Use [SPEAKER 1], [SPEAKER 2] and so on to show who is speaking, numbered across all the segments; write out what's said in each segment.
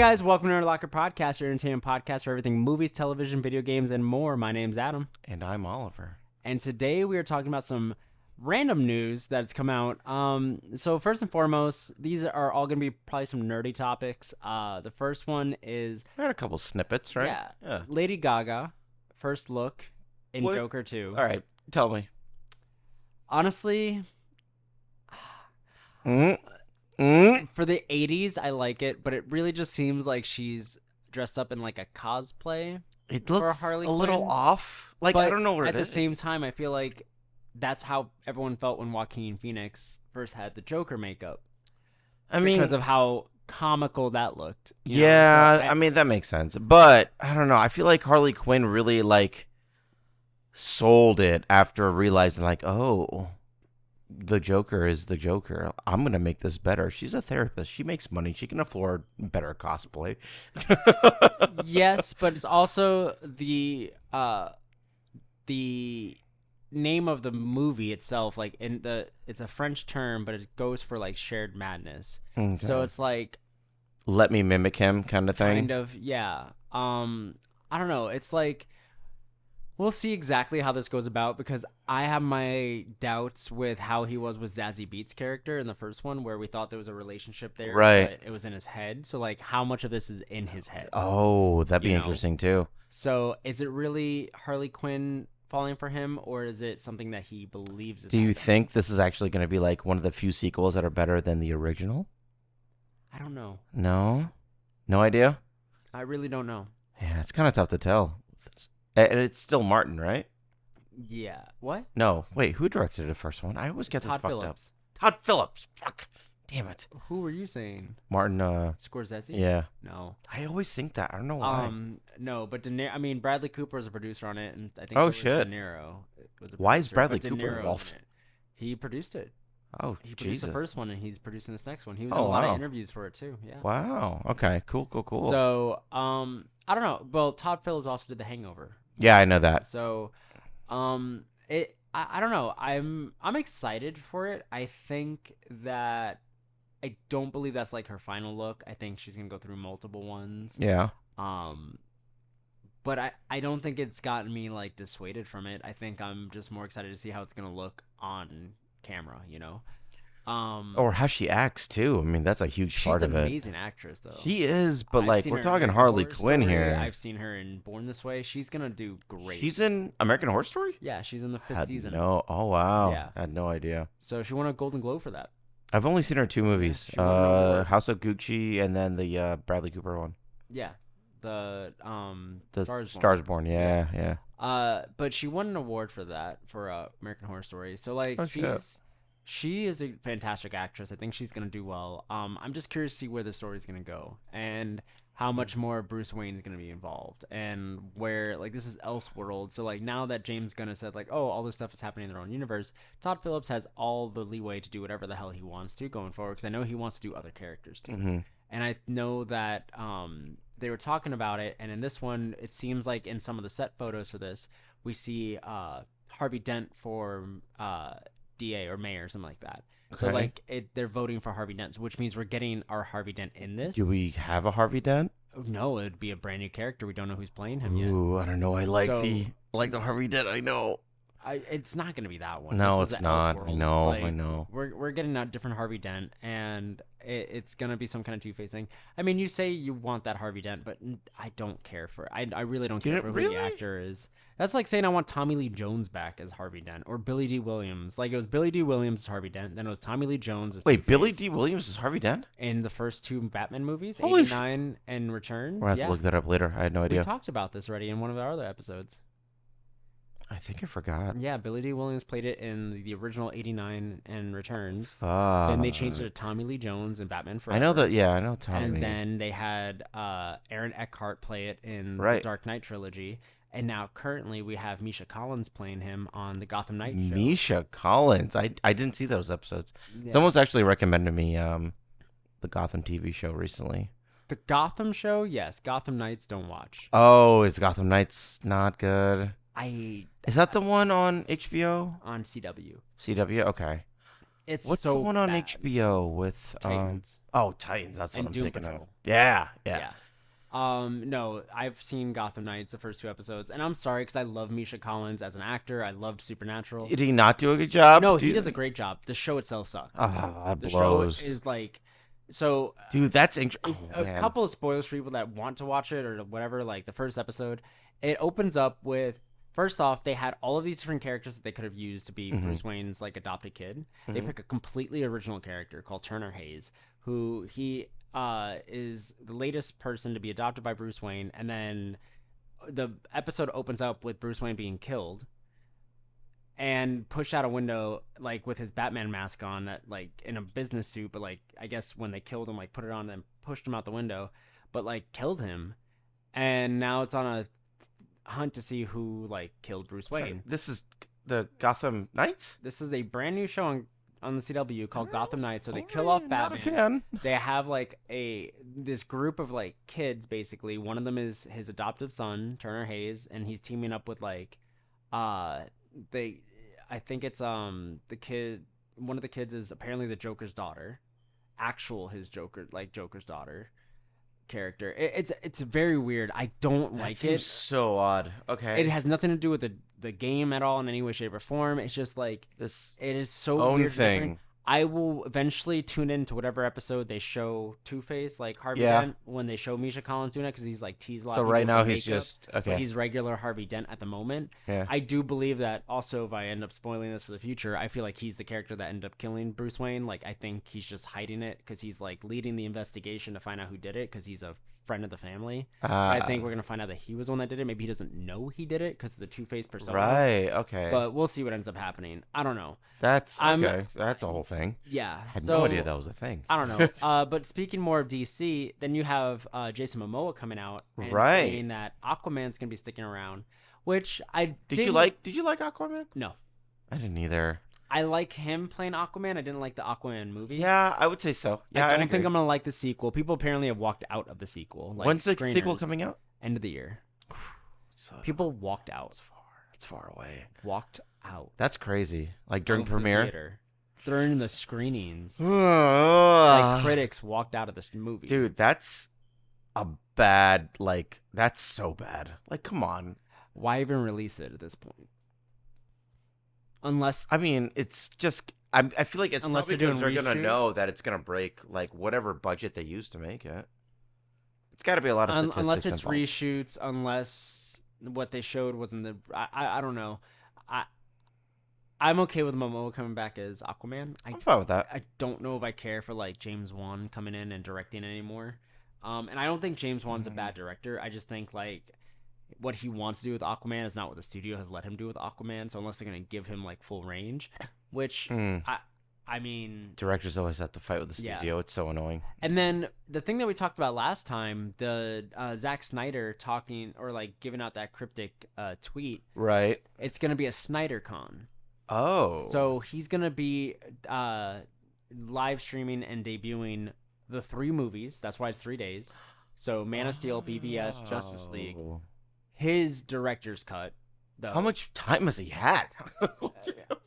[SPEAKER 1] guys, welcome to our Locker Podcast, your entertainment podcast for everything movies, television, video games, and more. My name's Adam.
[SPEAKER 2] And I'm Oliver.
[SPEAKER 1] And today we are talking about some random news that's come out. So first and foremost, these are all going to be probably some nerdy topics. The first one is...
[SPEAKER 2] I had a couple snippets, right?
[SPEAKER 1] Yeah. Lady Gaga, first look in
[SPEAKER 2] What?
[SPEAKER 1] Joker 2.
[SPEAKER 2] All right, tell me.
[SPEAKER 1] Honestly... For the 80s, I like it, but it really just seems like she's dressed up in like a cosplay.
[SPEAKER 2] It looks
[SPEAKER 1] Harley
[SPEAKER 2] a little
[SPEAKER 1] Quinn.
[SPEAKER 2] off. Like,
[SPEAKER 1] But
[SPEAKER 2] I don't know what
[SPEAKER 1] at
[SPEAKER 2] it
[SPEAKER 1] the
[SPEAKER 2] is.
[SPEAKER 1] same time, I feel like that's how everyone felt when Joaquin Phoenix first had the Joker makeup.
[SPEAKER 2] I mean,
[SPEAKER 1] because of how comical that looked. you know?
[SPEAKER 2] yeah,
[SPEAKER 1] So
[SPEAKER 2] I mean, that makes sense. But, I don't know. I feel like Harley Quinn really, like, sold it after realizing, like, oh... the Joker is the Joker. I'm going to make this better. She's a therapist. She makes money. She can afford better cosplay.
[SPEAKER 1] Yes, but it's also the name of the movie itself. Like it's a French term, but it goes for like shared madness.
[SPEAKER 2] Okay.
[SPEAKER 1] So it's like
[SPEAKER 2] Let me mimic him kind of thing.
[SPEAKER 1] kind of, yeah. I don't know. It's like we'll see exactly how this goes about because I have my doubts with how he was with Zazie Beetz' character in the first one, where we thought there was a relationship there,
[SPEAKER 2] Right.
[SPEAKER 1] but it was in his head. So like, how much of this is in his head?
[SPEAKER 2] Oh, that'd be
[SPEAKER 1] You know?
[SPEAKER 2] interesting too.
[SPEAKER 1] So is it really Harley Quinn falling for him, or is it something that he believes is
[SPEAKER 2] Do you
[SPEAKER 1] happening?
[SPEAKER 2] think this is actually going to be like one of the few sequels that are better than the original?
[SPEAKER 1] I don't know.
[SPEAKER 2] No? No idea?
[SPEAKER 1] I really don't know.
[SPEAKER 2] Yeah, it's kind of tough to tell. And it's still Martin, right?
[SPEAKER 1] Yeah. What?
[SPEAKER 2] No. Wait, who directed the first one? I always get this
[SPEAKER 1] Todd
[SPEAKER 2] fucked
[SPEAKER 1] Phillips.
[SPEAKER 2] up. Todd Phillips. Fuck. Damn it.
[SPEAKER 1] Who were you saying?
[SPEAKER 2] Martin,
[SPEAKER 1] Scorsese?
[SPEAKER 2] yeah.
[SPEAKER 1] No.
[SPEAKER 2] I always think that. I don't know why.
[SPEAKER 1] No, but Bradley Cooper is a producer on it, and I think
[SPEAKER 2] Oh,
[SPEAKER 1] so was
[SPEAKER 2] shit.
[SPEAKER 1] De Niro. Was a
[SPEAKER 2] Why is
[SPEAKER 1] producer,
[SPEAKER 2] Bradley
[SPEAKER 1] but De
[SPEAKER 2] Cooper
[SPEAKER 1] Niro's
[SPEAKER 2] involved?
[SPEAKER 1] in it. He produced it.
[SPEAKER 2] Oh,
[SPEAKER 1] He produced
[SPEAKER 2] Jesus.
[SPEAKER 1] the first one, and he's producing this next one. He was
[SPEAKER 2] Oh,
[SPEAKER 1] in a lot
[SPEAKER 2] wow.
[SPEAKER 1] of interviews for it too. Yeah.
[SPEAKER 2] Wow. Okay. Cool.
[SPEAKER 1] So, I don't know. Well, Todd Phillips also did The Hangover.
[SPEAKER 2] Yeah, I know that.
[SPEAKER 1] So, I don't know. I'm excited for it. I think that I don't believe that's like her final look. I think she's gonna go through multiple ones.
[SPEAKER 2] Yeah.
[SPEAKER 1] But I don't think it's gotten me like dissuaded from it. I think I'm just more excited to see how it's gonna look on camera. You know.
[SPEAKER 2] Or how she acts too. I mean, that's a huge part
[SPEAKER 1] She's
[SPEAKER 2] of
[SPEAKER 1] an
[SPEAKER 2] it.
[SPEAKER 1] amazing actress though.
[SPEAKER 2] She is, but
[SPEAKER 1] I've
[SPEAKER 2] like
[SPEAKER 1] seen
[SPEAKER 2] we're
[SPEAKER 1] her in
[SPEAKER 2] talking
[SPEAKER 1] American
[SPEAKER 2] Harley
[SPEAKER 1] Horror
[SPEAKER 2] Quinn
[SPEAKER 1] Story.
[SPEAKER 2] here.
[SPEAKER 1] I've seen her in Born This Way. She's gonna do great.
[SPEAKER 2] She's in American Horror Story?
[SPEAKER 1] Yeah, she's in the fifth
[SPEAKER 2] Had
[SPEAKER 1] season.
[SPEAKER 2] no. Oh wow.
[SPEAKER 1] Yeah.
[SPEAKER 2] I had no idea.
[SPEAKER 1] So she won a Golden Globe for that.
[SPEAKER 2] I've only seen her in two movies.
[SPEAKER 1] she won an award.
[SPEAKER 2] House of Gucci and then the Bradley Cooper one.
[SPEAKER 1] Yeah, the
[SPEAKER 2] The
[SPEAKER 1] Stars Born.
[SPEAKER 2] Born. Yeah.
[SPEAKER 1] But she won an award for that for American Horror Story. So like
[SPEAKER 2] Oh, shit.
[SPEAKER 1] she is a fantastic actress. I think she's gonna do well. I'm just curious to see where the story's gonna go and how much more Bruce Wayne is gonna be involved and where like this is Elseworld. So like now that James Gunn has said like, oh, all this stuff is happening in their own universe, Todd Phillips has all the leeway to do whatever the hell he wants to going forward because I know he wants to do other characters too.
[SPEAKER 2] Mm-hmm.
[SPEAKER 1] And I know that they were talking about it, and in this one, it seems like in some of the set photos for this, we see Harvey Dent for DA or mayor or something like that. So
[SPEAKER 2] Okay.
[SPEAKER 1] like they're voting for Harvey Dent, which means we're getting our Harvey Dent in this.
[SPEAKER 2] Do we have a Harvey Dent?
[SPEAKER 1] No, it'd be a brand new character. We don't know who's playing him yet.
[SPEAKER 2] Ooh, I don't know. I like
[SPEAKER 1] So-
[SPEAKER 2] the Harvey Dent. I know.
[SPEAKER 1] It's not going to be that one.
[SPEAKER 2] No,
[SPEAKER 1] This is
[SPEAKER 2] it's
[SPEAKER 1] the
[SPEAKER 2] not.
[SPEAKER 1] Elseworld.
[SPEAKER 2] I
[SPEAKER 1] It's
[SPEAKER 2] know.
[SPEAKER 1] like,
[SPEAKER 2] I know.
[SPEAKER 1] We're getting a different Harvey Dent, and it's gonna be some kind of Two-Face thing. I mean, you say you want that Harvey Dent, but I don't care for. I really don't care
[SPEAKER 2] You
[SPEAKER 1] for who
[SPEAKER 2] really?
[SPEAKER 1] the actor is. That's like saying I want Tommy Lee Jones back as Harvey Dent or Billy D. Williams. Like it was Billy D. Williams as Harvey Dent, then it was Tommy Lee Jones as
[SPEAKER 2] Wait,
[SPEAKER 1] Two-Face
[SPEAKER 2] Billy D. Williams is Harvey Dent?
[SPEAKER 1] in the first two Batman movies,
[SPEAKER 2] Holy
[SPEAKER 1] 89 and Returns.
[SPEAKER 2] We're gonna have
[SPEAKER 1] Yeah,
[SPEAKER 2] to look that up later. I had no
[SPEAKER 1] we
[SPEAKER 2] idea.
[SPEAKER 1] talked about this already in one of our other episodes.
[SPEAKER 2] I think I forgot.
[SPEAKER 1] Yeah, Billy D. Williams played it in the original 89 and Returns.
[SPEAKER 2] Fuck.
[SPEAKER 1] Then they changed it to Tommy Lee Jones in Batman Forever.
[SPEAKER 2] I know that. Yeah, I know Tommy.
[SPEAKER 1] And then they had Aaron Eckhart play it in the
[SPEAKER 2] Right.
[SPEAKER 1] Dark Knight trilogy. And now currently we have Misha Collins playing him on the Gotham Knight show.
[SPEAKER 2] Misha Collins. I didn't see those episodes.
[SPEAKER 1] Yeah.
[SPEAKER 2] Someone's actually recommended me the Gotham TV show recently.
[SPEAKER 1] The Gotham show, yes. Gotham Knights, don't watch.
[SPEAKER 2] Oh, is Gotham Knights not good?
[SPEAKER 1] I
[SPEAKER 2] Is that the one on HBO?
[SPEAKER 1] on CW.
[SPEAKER 2] CW? Okay.
[SPEAKER 1] It's
[SPEAKER 2] What's
[SPEAKER 1] so
[SPEAKER 2] the one on
[SPEAKER 1] bad.
[SPEAKER 2] HBO with
[SPEAKER 1] Titans
[SPEAKER 2] Titans? That's what
[SPEAKER 1] and
[SPEAKER 2] I'm
[SPEAKER 1] Doom
[SPEAKER 2] thinking of.
[SPEAKER 1] Patrol.
[SPEAKER 2] Yeah.
[SPEAKER 1] Yeah. No, I've seen Gotham Knights, the first 2 episodes, and I'm sorry because I love Misha Collins as an actor. I loved Supernatural.
[SPEAKER 2] Did he not do a good job?
[SPEAKER 1] No, he does a great job. The show itself sucks.
[SPEAKER 2] That
[SPEAKER 1] The show
[SPEAKER 2] blows.
[SPEAKER 1] is like, so
[SPEAKER 2] Dude, that's interesting.
[SPEAKER 1] a couple of spoilers for people that want to watch it or whatever. Like the first episode, it opens up with, first off, they had all of these different characters that they could have used to be Bruce Wayne's like adopted kid. They pick a completely original character called Turner Hayes, who he is the latest person to be adopted by Bruce Wayne, and then the episode opens up with Bruce Wayne being killed and pushed out a window, like with his Batman mask on, that like in a business suit, but like I guess when they killed him, like put it on and pushed him out the window, but like killed him, and now it's on a hunt to see who like killed Bruce Wayne.
[SPEAKER 2] This is the Gotham Knights?
[SPEAKER 1] This is a brand new show on the CW called Gotham Knights. So they kill off Batman.
[SPEAKER 2] Not a fan.
[SPEAKER 1] They have like this group of like kids basically. One of them is his adoptive son, Turner Hayes, and he's teaming up with like I think it's the kid, one of the kids is apparently the Joker's daughter. Joker's daughter character. It's very weird. I don't like it.
[SPEAKER 2] Seems so odd. Okay.
[SPEAKER 1] It has nothing to do with the game at all in any way, shape, or form. It's just like
[SPEAKER 2] This
[SPEAKER 1] it is so
[SPEAKER 2] own
[SPEAKER 1] weird.
[SPEAKER 2] thing.
[SPEAKER 1] Different. I will eventually tune into whatever episode they show Two-Face, like Harvey
[SPEAKER 2] Yeah.
[SPEAKER 1] Dent, when they show Misha Collins doing it, because he's like teased a lot
[SPEAKER 2] So
[SPEAKER 1] of people
[SPEAKER 2] right
[SPEAKER 1] with
[SPEAKER 2] now
[SPEAKER 1] the
[SPEAKER 2] he's
[SPEAKER 1] makeup,
[SPEAKER 2] just
[SPEAKER 1] but
[SPEAKER 2] okay.
[SPEAKER 1] he's regular Harvey Dent at the moment.
[SPEAKER 2] Yeah.
[SPEAKER 1] I do believe that also, if I end up spoiling this for the future, I feel like he's the character that ended up killing Bruce Wayne. Like, I think he's just hiding it because he's like leading the investigation to find out who did it, because he's a friend of the family. I think we're gonna find out that he was the one that did it. Maybe he doesn't know he did it because of the Two-Face persona.
[SPEAKER 2] Right. Okay.
[SPEAKER 1] But we'll see what ends up happening. I don't know.
[SPEAKER 2] That's okay. That's a whole thing.
[SPEAKER 1] Yeah.
[SPEAKER 2] I had no idea that was a thing.
[SPEAKER 1] I don't know. But speaking more of DC, then you have Jason Momoa coming out and
[SPEAKER 2] Right.
[SPEAKER 1] saying that Aquaman's gonna be sticking around, which I
[SPEAKER 2] Did you like Aquaman?
[SPEAKER 1] No,
[SPEAKER 2] I didn't either.
[SPEAKER 1] I like him playing Aquaman. I didn't like the Aquaman movie.
[SPEAKER 2] Yeah, I would say so. Yeah,
[SPEAKER 1] I don't think I'm gonna like the sequel. People apparently have walked out of the sequel. Like,
[SPEAKER 2] when's the sequel
[SPEAKER 1] screeners.
[SPEAKER 2] coming out?
[SPEAKER 1] End of the year.
[SPEAKER 2] So
[SPEAKER 1] People walked out.
[SPEAKER 2] it's far away.
[SPEAKER 1] Walked out.
[SPEAKER 2] That's crazy. Like during
[SPEAKER 1] of the
[SPEAKER 2] premiere.
[SPEAKER 1] theater. During the screenings.
[SPEAKER 2] Like
[SPEAKER 1] Like critics walked out of this movie.
[SPEAKER 2] Dude, that's a bad, like, that's so bad. Like, come on.
[SPEAKER 1] Why even release it at this point? Unless
[SPEAKER 2] I mean, it's just, I feel like it's
[SPEAKER 1] Unless
[SPEAKER 2] probably
[SPEAKER 1] they're
[SPEAKER 2] because they're
[SPEAKER 1] doing
[SPEAKER 2] going to know
[SPEAKER 1] reshoots.
[SPEAKER 2] that it's going to break, like, whatever budget they used to make it. It's got to be a lot of statistics
[SPEAKER 1] unless it's
[SPEAKER 2] involved.
[SPEAKER 1] reshoots, unless what they showed wasn't the I don't know. I'm okay with Momoa coming back as Aquaman.
[SPEAKER 2] I'm fine with that.
[SPEAKER 1] I don't know if I care for like James Wan coming in and directing anymore. And I don't think James Wan's a bad director. I just think like what he wants to do with Aquaman is not what the studio has let him do with Aquaman. So unless they're gonna give him like full range, which I mean,
[SPEAKER 2] Directors always have to fight with the
[SPEAKER 1] Yeah.
[SPEAKER 2] studio. It's so annoying.
[SPEAKER 1] and then the thing that we talked about last time, the Zack Snyder talking or like giving out that cryptic tweet,
[SPEAKER 2] Right.
[SPEAKER 1] it's gonna be a Snyder-Con.
[SPEAKER 2] Oh.
[SPEAKER 1] So he's gonna be live streaming and debuting the 3 movies. That's why it's 3 days. So Man of Steel, BVS, Justice League. His director's cut. Though.
[SPEAKER 2] How much time has he had?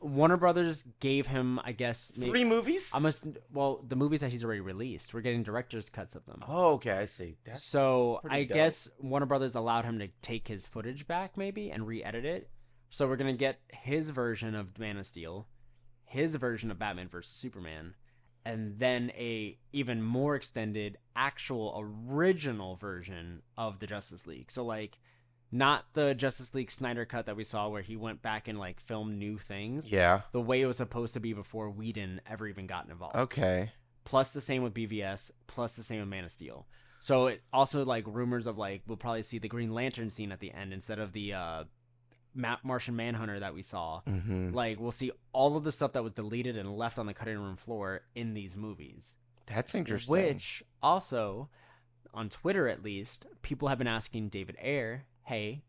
[SPEAKER 1] Warner Brothers gave him, I guess,
[SPEAKER 2] 3 movies?
[SPEAKER 1] the movies that he's already released. We're getting director's cuts of them.
[SPEAKER 2] Oh, okay, I see. That's
[SPEAKER 1] So
[SPEAKER 2] pretty
[SPEAKER 1] I
[SPEAKER 2] dope.
[SPEAKER 1] guess Warner Brothers allowed him to take his footage back, maybe, and re-edit it. So we're gonna get his version of Man of Steel, his version of Batman vs Superman, and then a even more extended, actual original version of the Justice League. So like, not the Justice League Snyder cut that we saw where he went back and like filmed new things.
[SPEAKER 2] Yeah.
[SPEAKER 1] The way it was supposed to be before Whedon ever even got involved.
[SPEAKER 2] Okay.
[SPEAKER 1] Plus the same with BVS, plus the same with Man of Steel. So it also like rumors of like we'll probably see the Green Lantern scene at the end instead of the Martian Manhunter that we saw.
[SPEAKER 2] Mm-hmm.
[SPEAKER 1] Like we'll see all of the stuff that was deleted and left on the cutting room floor in these movies.
[SPEAKER 2] That's interesting.
[SPEAKER 1] Which also, on Twitter at least, people have been asking David Ayer, "Hey,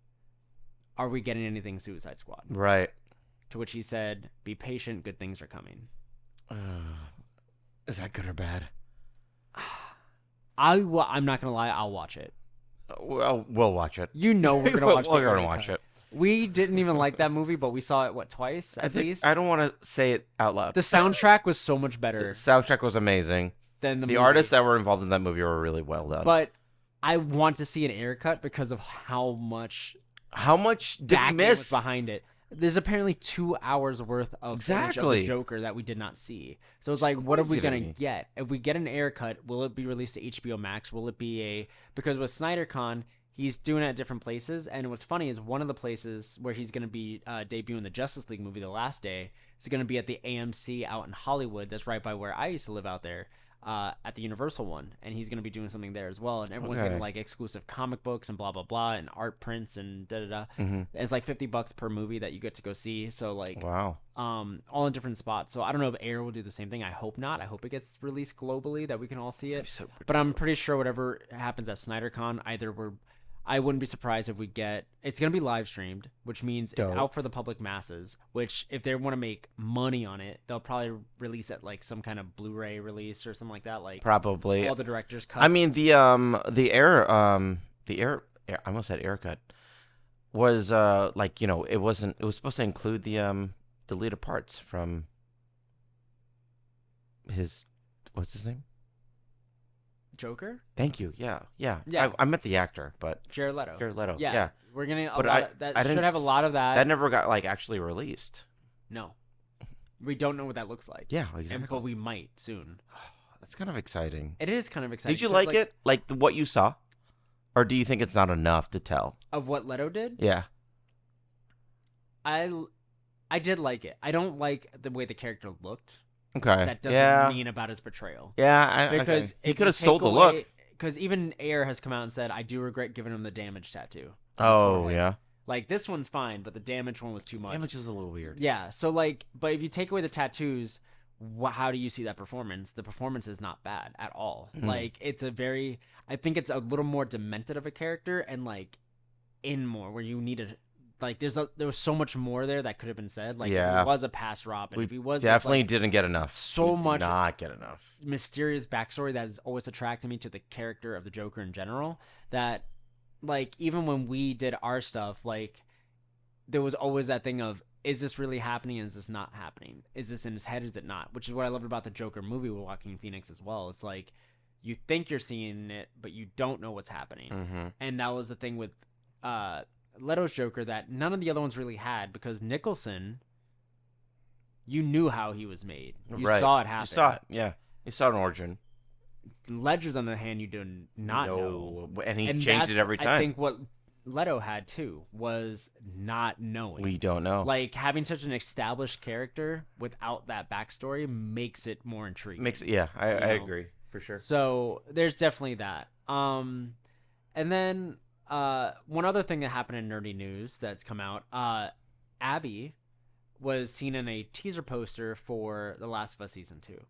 [SPEAKER 1] are we getting anything Suicide Squad?"
[SPEAKER 2] Right.
[SPEAKER 1] To which he said, "Be patient, good things are coming."
[SPEAKER 2] Is that good or bad?
[SPEAKER 1] I'm not gonna lie, I'll watch it.
[SPEAKER 2] Well, we'll watch it.
[SPEAKER 1] You know we're gonna watch.
[SPEAKER 2] We're
[SPEAKER 1] the
[SPEAKER 2] gonna
[SPEAKER 1] early
[SPEAKER 2] watch
[SPEAKER 1] cut.
[SPEAKER 2] it.
[SPEAKER 1] We didn't even like that movie, but we saw it twice
[SPEAKER 2] I
[SPEAKER 1] at
[SPEAKER 2] think
[SPEAKER 1] least.
[SPEAKER 2] I don't want to say it out loud.
[SPEAKER 1] The soundtrack was so much
[SPEAKER 2] The
[SPEAKER 1] better
[SPEAKER 2] soundtrack was amazing.
[SPEAKER 1] than the
[SPEAKER 2] The
[SPEAKER 1] movie.
[SPEAKER 2] artists that were involved in that movie were really well done.
[SPEAKER 1] But I want to see an Ayer cut because of how much
[SPEAKER 2] did we
[SPEAKER 1] backing was
[SPEAKER 2] miss?
[SPEAKER 1] behind it. There's apparently 2 hours worth of footage of
[SPEAKER 2] Exactly.
[SPEAKER 1] the Joker that we did not see. So it's like, what are we
[SPEAKER 2] crazy to
[SPEAKER 1] gonna
[SPEAKER 2] me.
[SPEAKER 1] get? If we get an Ayer cut, will it be released to HBO Max? Will it be because with Snyder-Con, he's doing it at different places. And what's funny is one of the places where he's gonna be debuting the Justice League movie, The Last Day, is gonna be at the AMC out in Hollywood. That's right by where I used to live out there. At the Universal one, and he's gonna be doing something there as well. And everyone's getting like exclusive comic books and blah blah blah and art prints and da da da.
[SPEAKER 2] Mm-hmm.
[SPEAKER 1] It's like $50 per movie that you get to go see. So like,
[SPEAKER 2] Wow.
[SPEAKER 1] all in different spots. So I don't know if Ayer will do the same thing. I hope not. I hope it gets released globally that we can all see it.
[SPEAKER 2] So
[SPEAKER 1] But I'm pretty sure whatever happens at Snyder-Con, I wouldn't be surprised if we get it's gonna be live streamed, which means it's
[SPEAKER 2] Dope.
[SPEAKER 1] out for the public masses. Which if they want to make money on it, they'll probably release it like some kind of Blu-ray release or something like that. Like
[SPEAKER 2] probably.
[SPEAKER 1] all the director's cuts.
[SPEAKER 2] I mean the air I almost said Air cut was like, you know, it was supposed to include the deleted parts from what's his name?
[SPEAKER 1] Joker,
[SPEAKER 2] Thank you. Yeah.
[SPEAKER 1] Yeah.
[SPEAKER 2] I meant the actor, but
[SPEAKER 1] Jared Leto.
[SPEAKER 2] Jared Leto.
[SPEAKER 1] Yeah,
[SPEAKER 2] Yeah.
[SPEAKER 1] we're getting a
[SPEAKER 2] But
[SPEAKER 1] lot.
[SPEAKER 2] I
[SPEAKER 1] That should
[SPEAKER 2] didn't
[SPEAKER 1] have a lot of that.
[SPEAKER 2] That never got like actually released.
[SPEAKER 1] No, we don't know what that looks like.
[SPEAKER 2] Yeah,
[SPEAKER 1] And-
[SPEAKER 2] exactly.
[SPEAKER 1] but we might soon.
[SPEAKER 2] That's kind of exciting.
[SPEAKER 1] It is kind of exciting.
[SPEAKER 2] Did you
[SPEAKER 1] 'cause,
[SPEAKER 2] like it? Like what you saw? Or do you think it's not enough to tell?
[SPEAKER 1] Of what Leto did?
[SPEAKER 2] Yeah.
[SPEAKER 1] I did like it. I don't like the way the character looked.
[SPEAKER 2] Okay.
[SPEAKER 1] That doesn't
[SPEAKER 2] yeah.
[SPEAKER 1] mean about his portrayal.
[SPEAKER 2] Yeah,
[SPEAKER 1] Because
[SPEAKER 2] he could have sold the look.
[SPEAKER 1] Because even Ayer has come out and said, "I do regret giving him the damage tattoo." on his
[SPEAKER 2] Oh,
[SPEAKER 1] forehead."
[SPEAKER 2] yeah.
[SPEAKER 1] Like this one's fine, but the damage one was too much.
[SPEAKER 2] Damage is a little weird.
[SPEAKER 1] Yeah. So like, but if you take away the tattoos, how do you see that performance? The performance is not bad at all. Like it's I think it's a little more demented of a character and like in more where you needed. Like there was so much more there that could have been said. Like if
[SPEAKER 2] Yeah.
[SPEAKER 1] he was a past Robin,
[SPEAKER 2] We
[SPEAKER 1] if he was
[SPEAKER 2] definitely
[SPEAKER 1] like,
[SPEAKER 2] didn't get enough.
[SPEAKER 1] so
[SPEAKER 2] We did
[SPEAKER 1] much-
[SPEAKER 2] not get enough.
[SPEAKER 1] mysterious backstory that has always attracted me to the character of the Joker in general, that like even when we did our stuff, like there was always that thing of, is this really happening? Is this not happening? Is this in his head? Is it not? Which is what I loved about the Joker movie with Joaquin Phoenix as well. It's like you think you're seeing it, but you don't know what's happening.
[SPEAKER 2] Mm-hmm.
[SPEAKER 1] And that was the thing with Leto's Joker that none of the other ones really had, because Nicholson, you knew how he was made. You
[SPEAKER 2] Right.
[SPEAKER 1] saw it happen.
[SPEAKER 2] You saw it, yeah. You saw an origin.
[SPEAKER 1] Ledger's on the other hand, you do not know.
[SPEAKER 2] And he
[SPEAKER 1] And
[SPEAKER 2] changed it
[SPEAKER 1] that's,
[SPEAKER 2] every time.
[SPEAKER 1] I think what Leto had too was not knowing.
[SPEAKER 2] We don't know.
[SPEAKER 1] Like having such an established character without that backstory makes it more intriguing.
[SPEAKER 2] Yeah, I
[SPEAKER 1] know?
[SPEAKER 2] agree for sure.
[SPEAKER 1] So there's definitely that. And then one other thing that happened in nerdy news that's come out, Abby was seen in a teaser poster for The Last of Us season 2.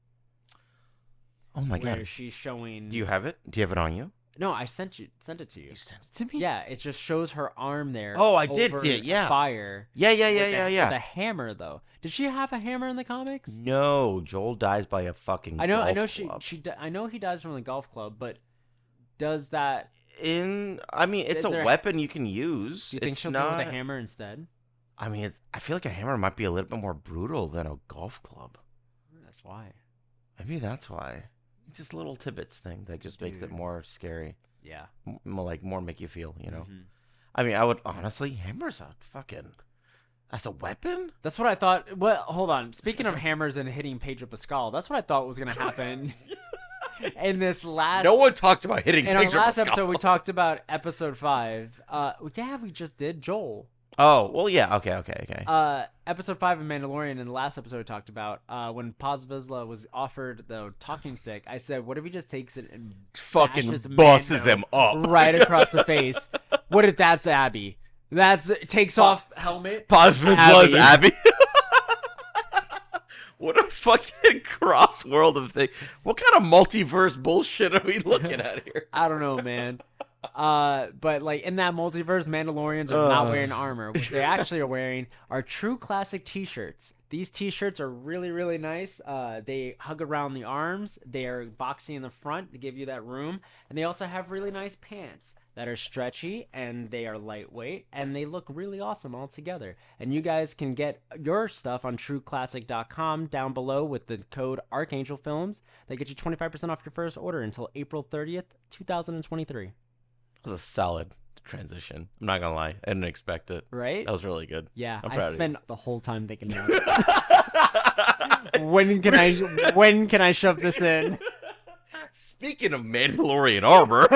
[SPEAKER 2] Oh my
[SPEAKER 1] where
[SPEAKER 2] god.
[SPEAKER 1] she's showing.
[SPEAKER 2] Do you have it? Do you have it on you?
[SPEAKER 1] No, I sent it to you.
[SPEAKER 2] You sent it to me?
[SPEAKER 1] Yeah, it just shows her arm there.
[SPEAKER 2] Oh, I did
[SPEAKER 1] over
[SPEAKER 2] see it, yeah.
[SPEAKER 1] Fire.
[SPEAKER 2] Yeah.
[SPEAKER 1] With a hammer though. Did she have a hammer in the comics?
[SPEAKER 2] No, Joel dies by a fucking
[SPEAKER 1] I know
[SPEAKER 2] golf
[SPEAKER 1] she
[SPEAKER 2] club.
[SPEAKER 1] I know he dies from the golf club, but does that?
[SPEAKER 2] I mean, it's
[SPEAKER 1] Is
[SPEAKER 2] a
[SPEAKER 1] there-
[SPEAKER 2] weapon you can use.
[SPEAKER 1] Do you think
[SPEAKER 2] It's
[SPEAKER 1] she'll
[SPEAKER 2] not,
[SPEAKER 1] do it with a hammer instead?
[SPEAKER 2] I mean, I feel like a hammer might be a little bit more brutal than a golf club.
[SPEAKER 1] That's why.
[SPEAKER 2] Maybe that's why. It's just little tidbits thing that just makes it
[SPEAKER 1] Dude.
[SPEAKER 2] more scary.
[SPEAKER 1] Yeah.
[SPEAKER 2] More make you feel, you know.
[SPEAKER 1] Mhm.
[SPEAKER 2] I mean, I would honestly, hammer's a fucking, as a weapon?
[SPEAKER 1] That's what I thought. Well, hold on. Speaking of hammers and hitting Pedro Pascal, that's what I thought was gonna happen in this last.
[SPEAKER 2] No one talked about hitting
[SPEAKER 1] In our
[SPEAKER 2] Pedro
[SPEAKER 1] last
[SPEAKER 2] Pascal.
[SPEAKER 1] episode, we talked about episode 5. Yeah, we just did Joel.
[SPEAKER 2] Oh, well, yeah, okay.
[SPEAKER 1] Episode 5 of Mandalorian. In the last episode, we talked about when Paz Vizsla was offered the talking stick. I said, "What if he just takes it and
[SPEAKER 2] Fucking
[SPEAKER 1] bashes
[SPEAKER 2] busses
[SPEAKER 1] Mando
[SPEAKER 2] him up.
[SPEAKER 1] right across the face?" What if that's Abby? Takes off helmet.
[SPEAKER 2] Paz Abby. What a fucking cross world of thing. What kind of multiverse bullshit are we looking at here?
[SPEAKER 1] I don't know, man. But like in that multiverse, Mandalorians are not wearing armor. What they actually are wearing are true classic T-shirts. These T-shirts are really, really nice. They hug around the arms. They are boxy in the front to give you that room, and they also have really nice pants that are stretchy and they are lightweight and they look really awesome all together. And you guys can get your stuff on trueclassic.com down below with the code Archangel Films. They get you 25% off your first order until April 30th, 2023.
[SPEAKER 2] That was a solid transition. I'm not gonna lie, I didn't expect it.
[SPEAKER 1] Right?
[SPEAKER 2] That was really good.
[SPEAKER 1] Yeah,
[SPEAKER 2] I'm
[SPEAKER 1] I
[SPEAKER 2] proud of
[SPEAKER 1] spent the whole time thinking about it. When can I shove this in?
[SPEAKER 2] Speaking of Mandalorian armor.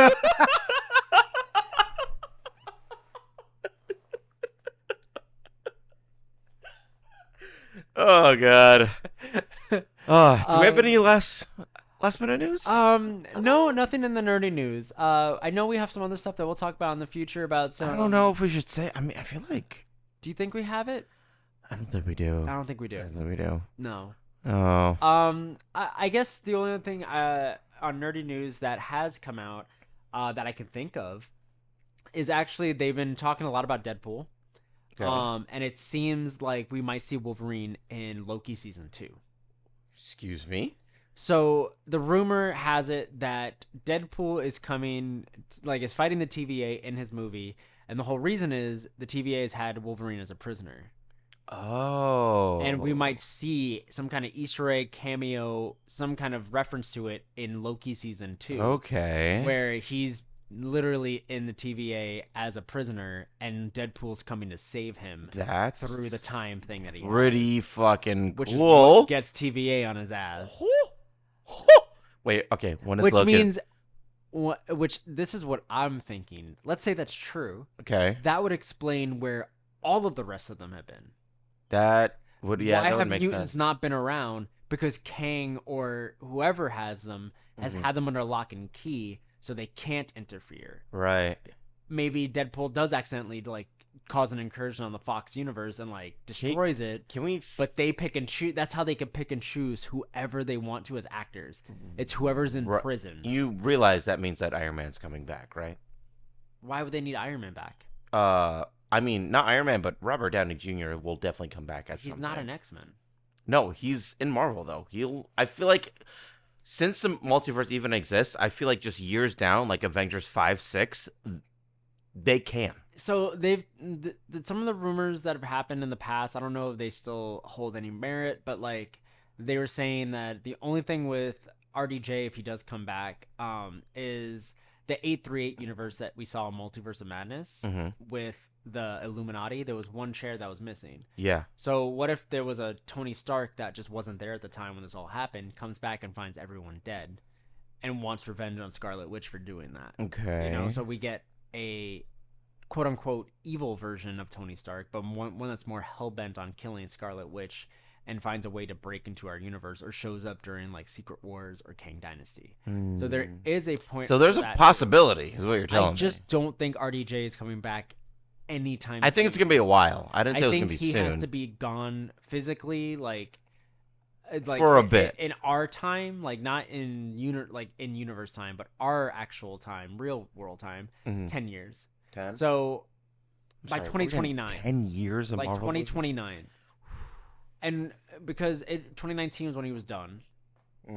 [SPEAKER 2] Oh god. Do we have any last minute news?
[SPEAKER 1] No, nothing in the nerdy news. I know we have some other stuff that we'll talk about in the future about some.
[SPEAKER 2] I don't know if we should say. I mean, I feel like.
[SPEAKER 1] Do you think we have it?
[SPEAKER 2] I don't think we do.
[SPEAKER 1] I don't think we do.
[SPEAKER 2] I don't think we do.
[SPEAKER 1] No.
[SPEAKER 2] Oh.
[SPEAKER 1] I guess the only other thing on nerdy news that has come out that I can think of is actually they've been talking a lot about Deadpool. Okay. And it seems like we might see Wolverine in Loki season 2.
[SPEAKER 2] Excuse me?
[SPEAKER 1] So the rumor has it that Deadpool is coming, like, is fighting the TVA in his movie, and the whole reason is the TVA has had Wolverine as a prisoner.
[SPEAKER 2] Oh.
[SPEAKER 1] And we might see some kind of Easter egg cameo, some kind of reference to it in Loki season 2.
[SPEAKER 2] Okay.
[SPEAKER 1] Where he's literally in the TVA as a prisoner, and Deadpool's coming to save him.
[SPEAKER 2] That's
[SPEAKER 1] through the time thing that he
[SPEAKER 2] pretty
[SPEAKER 1] has,
[SPEAKER 2] fucking
[SPEAKER 1] which
[SPEAKER 2] cool.
[SPEAKER 1] Is what gets TVA on his ass.
[SPEAKER 2] Wait, okay. When is
[SPEAKER 1] which
[SPEAKER 2] Loki?
[SPEAKER 1] Means, which this is what I'm thinking. Let's say that's true.
[SPEAKER 2] Okay.
[SPEAKER 1] That would explain where all of the rest of them have been.
[SPEAKER 2] That would, yeah.
[SPEAKER 1] Why
[SPEAKER 2] that would
[SPEAKER 1] have
[SPEAKER 2] make
[SPEAKER 1] mutants
[SPEAKER 2] sense.
[SPEAKER 1] not been around? Because Kang or whoever has them has had them under lock and key, so they can't interfere.
[SPEAKER 2] Right.
[SPEAKER 1] Maybe Deadpool does accidentally like cause an incursion on the Fox universe and like destroys it.
[SPEAKER 2] Can we?
[SPEAKER 1] But they pick and choose. That's how they can pick and choose whoever they want to as actors. It's whoever's in prison.
[SPEAKER 2] You realize that means that Iron Man's coming back, right?
[SPEAKER 1] Why would they need Iron Man back?
[SPEAKER 2] I mean, not Iron Man, but Robert Downey Jr. will definitely come back as
[SPEAKER 1] He's not an X-Men.
[SPEAKER 2] No, he's in Marvel though. I feel like since the multiverse even exists, I feel like just years down, like Avengers 5, 6, they can.
[SPEAKER 1] So they've some of the rumors that have happened in the past. I don't know if they still hold any merit, but like they were saying that the only thing with RDJ, if he does come back, is the 838 universe that we saw in Multiverse of Madness with the Illuminati. There was one chair that was missing.
[SPEAKER 2] Yeah.
[SPEAKER 1] So what if there was a Tony Stark that just wasn't there at the time when this all happened, comes back and finds everyone dead, and wants revenge on Scarlet Witch for doing that?
[SPEAKER 2] Okay.
[SPEAKER 1] You know, so we get a quote unquote evil version of Tony Stark, but one that's more hell-bent on killing Scarlet Witch and finds a way to break into our universe, or shows up during like Secret Wars or Kang Dynasty. So there is a point.
[SPEAKER 2] So there's a possibility, is what you're telling me.
[SPEAKER 1] I just don't think RDJ is coming back anytime.
[SPEAKER 2] I think it's gonna be a while. I didn't think it was gonna be
[SPEAKER 1] he
[SPEAKER 2] soon.
[SPEAKER 1] has to be gone physically, like
[SPEAKER 2] for a bit
[SPEAKER 1] in our time, like not in universe time, but our actual time, real world time, 10 years.
[SPEAKER 2] 10?
[SPEAKER 1] So by
[SPEAKER 2] Sorry,
[SPEAKER 1] 2029,
[SPEAKER 2] 10 years of
[SPEAKER 1] like
[SPEAKER 2] Marvel
[SPEAKER 1] 2029, and because 2019 was when he was done.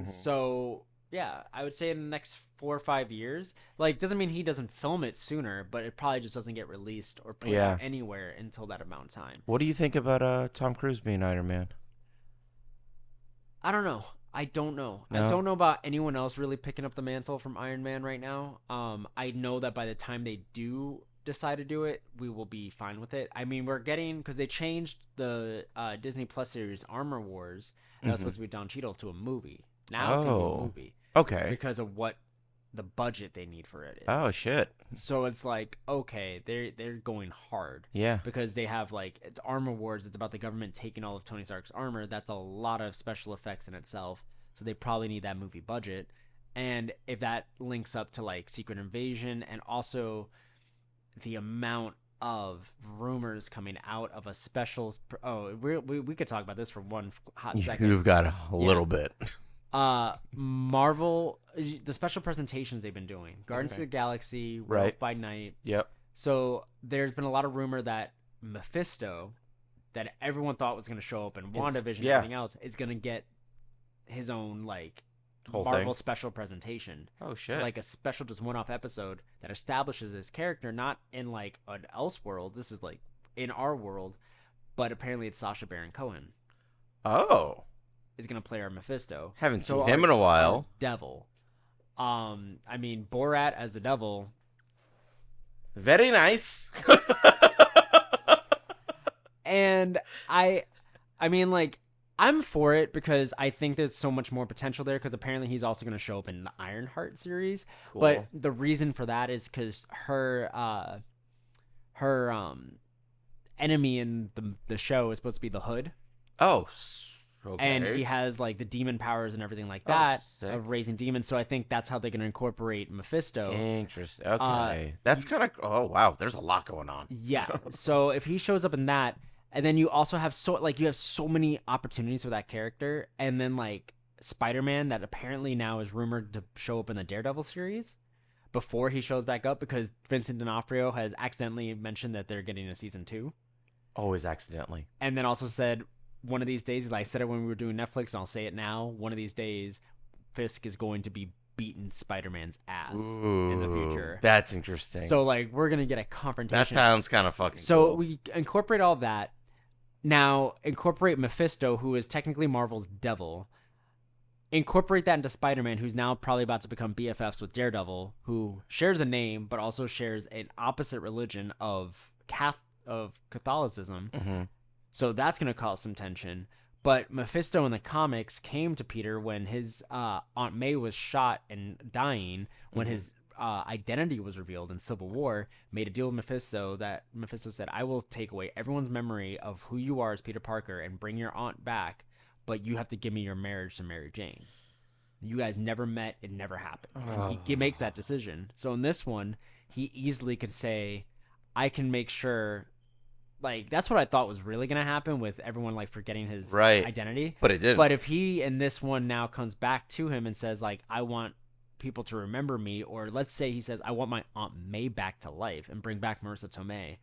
[SPEAKER 1] So yeah, I would say in the next 4 or 5 years. Like, doesn't mean he doesn't film it sooner, but it probably just doesn't get released or put out anywhere until that amount of time.
[SPEAKER 2] What do you think about Tom Cruise being Iron Man?
[SPEAKER 1] I don't know. I don't know.
[SPEAKER 2] No?
[SPEAKER 1] I don't know about anyone else really picking up the mantle from Iron Man right now. I know that by the time they do decide to do it, we will be fine with it. I mean, we're getting, because they changed the Disney Plus series Armor Wars, that was supposed to be Don Cheadle, to a movie. Now it's going to be a movie.
[SPEAKER 2] Okay.
[SPEAKER 1] Because of what the budget they need for it is.
[SPEAKER 2] Oh, shit.
[SPEAKER 1] So it's like, okay, they're going hard.
[SPEAKER 2] Yeah.
[SPEAKER 1] Because they have, like, it's Armor Wars. It's about the government taking all of Tony Stark's armor. That's a lot of special effects in itself. So they probably need that movie budget. And if that links up to, like, Secret Invasion, and also the amount of rumors coming out of a special... we could talk about this for one hot second.
[SPEAKER 2] You've got a little bit.
[SPEAKER 1] Marvel, the special presentations they've been doing, Guardians of
[SPEAKER 2] Okay.
[SPEAKER 1] the Galaxy, Werewolf
[SPEAKER 2] Right.
[SPEAKER 1] by Night.
[SPEAKER 2] Yep.
[SPEAKER 1] So there's been a lot of rumor that Mephisto, that everyone thought was going to show up in WandaVision and
[SPEAKER 2] yeah.
[SPEAKER 1] everything else, is going to get his own like
[SPEAKER 2] Whole
[SPEAKER 1] Marvel
[SPEAKER 2] thing.
[SPEAKER 1] special presentation.
[SPEAKER 2] Oh
[SPEAKER 1] So
[SPEAKER 2] shit.
[SPEAKER 1] like a special, just one-off episode that establishes his character, not in like an else world. This is like in our world, but apparently it's Sacha Baron Cohen
[SPEAKER 2] Oh.
[SPEAKER 1] is going to play our Mephisto.
[SPEAKER 2] Haven't
[SPEAKER 1] So
[SPEAKER 2] seen him in a
[SPEAKER 1] our
[SPEAKER 2] while.
[SPEAKER 1] devil. I mean Borat as the devil.
[SPEAKER 2] Very nice.
[SPEAKER 1] And I mean, like, I'm for it because I think there's so much more potential there. Because apparently he's also going to show up in the Ironheart series.
[SPEAKER 2] Cool.
[SPEAKER 1] But the reason for that is because her enemy in the show is supposed to be the Hood,
[SPEAKER 2] Oh. Okay.
[SPEAKER 1] and he has like the demon powers and everything like
[SPEAKER 2] Oh,
[SPEAKER 1] that
[SPEAKER 2] sick.
[SPEAKER 1] of raising demons. So I think that's how they're going to incorporate Mephisto.
[SPEAKER 2] Interesting. Okay. That's kind of. Oh wow. There's a lot going on.
[SPEAKER 1] Yeah. So if he shows up in that, and then you also have you have so many opportunities for that character, and then like Spider-Man that apparently now is rumored to show up in the Daredevil series before he shows back up because Vincent D'Onofrio has accidentally mentioned that they're getting a season 2,
[SPEAKER 2] Always accidentally.
[SPEAKER 1] and then also said one of these days, like I said it when we were doing Netflix, and I'll say it now, one of these days, Fisk is going to be beating Spider-Man's ass in the future.
[SPEAKER 2] That's interesting.
[SPEAKER 1] So like we're gonna get a confrontation.
[SPEAKER 2] that sounds kind of fucking.
[SPEAKER 1] So
[SPEAKER 2] cool.
[SPEAKER 1] we incorporate all that. Now incorporate Mephisto, who is technically Marvel's devil. Incorporate that into Spider-Man, who's now probably about to become BFFs with Daredevil, who shares a name but also shares an opposite religion of Catholicism.
[SPEAKER 2] Mm-hmm.
[SPEAKER 1] So that's going to cause some tension. But Mephisto in the comics came to Peter when his Aunt May was shot and dying, when his identity was revealed in Civil War, made a deal with Mephisto that Mephisto said, I will take away everyone's memory of who you are as Peter Parker and bring your aunt back, but you have to give me your marriage to Mary Jane. You guys never met. It never happened. And he makes that decision. So in this one, he easily could say, I can make sure... Like, that's what I thought was really going to happen with everyone, like, forgetting his identity.
[SPEAKER 2] But it didn't.
[SPEAKER 1] But if he, in this one, now comes back to him and says, like, I want people to remember me, or let's say he says, I want my Aunt May back to life and bring back Marissa Tomei.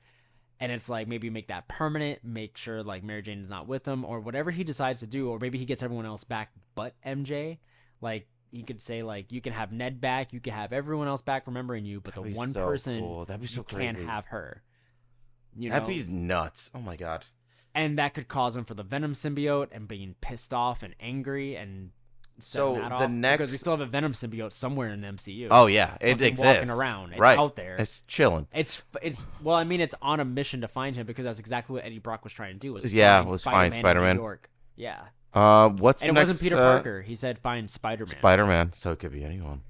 [SPEAKER 1] And it's like, maybe make that permanent, make sure, like, Mary Jane is not with him, or whatever he decides to do, or maybe he gets everyone else back but MJ. Like, he could say, like, you can have Ned back, you can have everyone else back remembering you, but
[SPEAKER 2] That'd
[SPEAKER 1] the
[SPEAKER 2] be
[SPEAKER 1] one
[SPEAKER 2] so
[SPEAKER 1] person
[SPEAKER 2] cool. That'd be so
[SPEAKER 1] you can't
[SPEAKER 2] crazy.
[SPEAKER 1] have her. You
[SPEAKER 2] That'd
[SPEAKER 1] know?
[SPEAKER 2] be nuts. Oh my god.
[SPEAKER 1] And that could cause him for the Venom symbiote and being pissed off and angry and
[SPEAKER 2] So
[SPEAKER 1] setting that
[SPEAKER 2] the
[SPEAKER 1] off,
[SPEAKER 2] next-
[SPEAKER 1] because we still have a Venom symbiote somewhere in the MCU.
[SPEAKER 2] Oh yeah, it
[SPEAKER 1] Fucking
[SPEAKER 2] exists.
[SPEAKER 1] walking around. It's
[SPEAKER 2] right.
[SPEAKER 1] out there.
[SPEAKER 2] It's chilling.
[SPEAKER 1] It's well, I mean, it's on a mission to find him because that's exactly what Eddie Brock was trying to do. Was
[SPEAKER 2] Yeah,
[SPEAKER 1] find
[SPEAKER 2] was
[SPEAKER 1] Spider-Man
[SPEAKER 2] find
[SPEAKER 1] in
[SPEAKER 2] Spider-Man.
[SPEAKER 1] New York. Yeah,
[SPEAKER 2] What's
[SPEAKER 1] and it
[SPEAKER 2] next?
[SPEAKER 1] wasn't Peter Parker. He said find Spider-Man.
[SPEAKER 2] Spider-Man. So it could be anyone.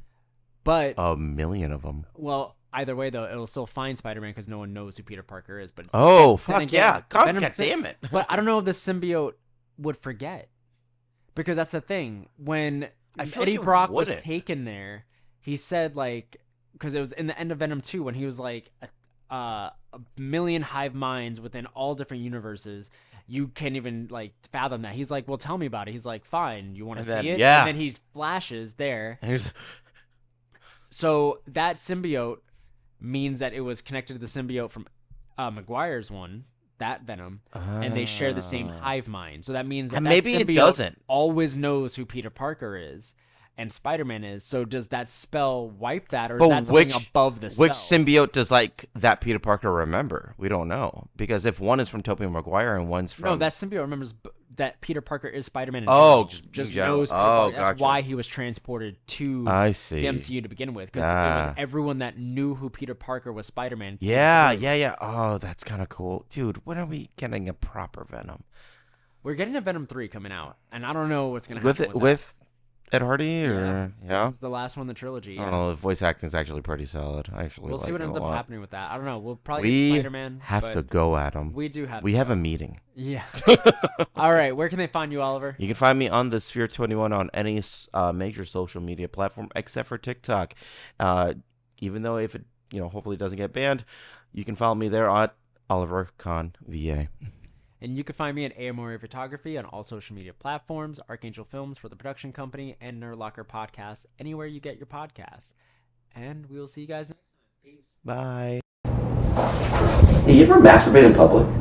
[SPEAKER 1] But
[SPEAKER 2] A million of them.
[SPEAKER 1] well, either way though, it'll still find Spider-Man because no one knows who Peter Parker is. But it's
[SPEAKER 2] Oh
[SPEAKER 1] then
[SPEAKER 2] fuck
[SPEAKER 1] again,
[SPEAKER 2] yeah!
[SPEAKER 1] the
[SPEAKER 2] God,
[SPEAKER 1] Venom
[SPEAKER 2] damn it!
[SPEAKER 1] But I don't know if the symbiote would forget, because that's the thing. When
[SPEAKER 2] I feel
[SPEAKER 1] Eddie
[SPEAKER 2] like it
[SPEAKER 1] Brock was
[SPEAKER 2] wouldn't.
[SPEAKER 1] taken there, he said, like, because it was in the end of Venom 2 when he was like a million hive minds within all different universes. You can't even like fathom that. He's like, well, tell me about it. He's like, fine, you want to
[SPEAKER 2] And
[SPEAKER 1] see
[SPEAKER 2] then-
[SPEAKER 1] it?
[SPEAKER 2] yeah.
[SPEAKER 1] And then he flashes there.
[SPEAKER 2] And he's-
[SPEAKER 1] So that symbiote means that it was connected to the symbiote from Maguire's one, that Venom, and they share the same hive mind. So that means that,
[SPEAKER 2] And
[SPEAKER 1] that
[SPEAKER 2] maybe it
[SPEAKER 1] symbiote
[SPEAKER 2] doesn't.
[SPEAKER 1] always knows who Peter Parker is and Spider-Man is. So does that spell wipe that, or
[SPEAKER 2] But
[SPEAKER 1] is that something
[SPEAKER 2] which-
[SPEAKER 1] above the spell?
[SPEAKER 2] Which symbiote does like that Peter Parker remember? We don't know, because if one is from Tobey Maguire and one's from
[SPEAKER 1] No, that symbiote remembers that Peter Parker is Spider-Man. In
[SPEAKER 2] Oh,
[SPEAKER 1] general.
[SPEAKER 2] just in
[SPEAKER 1] just
[SPEAKER 2] general.
[SPEAKER 1] knows Peter
[SPEAKER 2] Oh,
[SPEAKER 1] Parker. That's
[SPEAKER 2] gotcha.
[SPEAKER 1] why he was transported to
[SPEAKER 2] I see.
[SPEAKER 1] the MCU to begin with, because it
[SPEAKER 2] Ah.
[SPEAKER 1] was everyone that knew who Peter Parker was Spider-Man.
[SPEAKER 2] Yeah, yeah, yeah. Oh, that's kind of cool, dude. When are we getting a proper Venom?
[SPEAKER 1] We're getting a Venom 3 coming out, and I don't know what's gonna happen
[SPEAKER 2] With
[SPEAKER 1] with
[SPEAKER 2] it,
[SPEAKER 1] that.
[SPEAKER 2] with Ed Hardy, or yeah?
[SPEAKER 1] This is the last one in the trilogy.
[SPEAKER 2] I
[SPEAKER 1] Yeah.
[SPEAKER 2] don't know. The voice acting is actually pretty solid. I actually
[SPEAKER 1] We'll
[SPEAKER 2] like
[SPEAKER 1] see what
[SPEAKER 2] it
[SPEAKER 1] ends
[SPEAKER 2] a
[SPEAKER 1] up
[SPEAKER 2] lot.
[SPEAKER 1] happening with that. I don't know. We'll probably get
[SPEAKER 2] We
[SPEAKER 1] Spider-Man.
[SPEAKER 2] have
[SPEAKER 1] but
[SPEAKER 2] to go at them.
[SPEAKER 1] We do have.
[SPEAKER 2] We
[SPEAKER 1] to
[SPEAKER 2] have
[SPEAKER 1] go.
[SPEAKER 2] a meeting.
[SPEAKER 1] Yeah. All right. Where can they find you, Oliver?
[SPEAKER 2] You can find me on the Sphere 21 on any major social media platform except for TikTok. Even though if it hopefully doesn't get banned, you can follow me there at Oliver Con VA.
[SPEAKER 1] And you can find me at Ayer Photography on all social media platforms, Archangel Films for the production company, and Nerd Locker Podcasts anywhere you get your podcasts. And we will see you guys next time. Peace.
[SPEAKER 2] Bye.
[SPEAKER 3] Hey, you ever masturbate in public?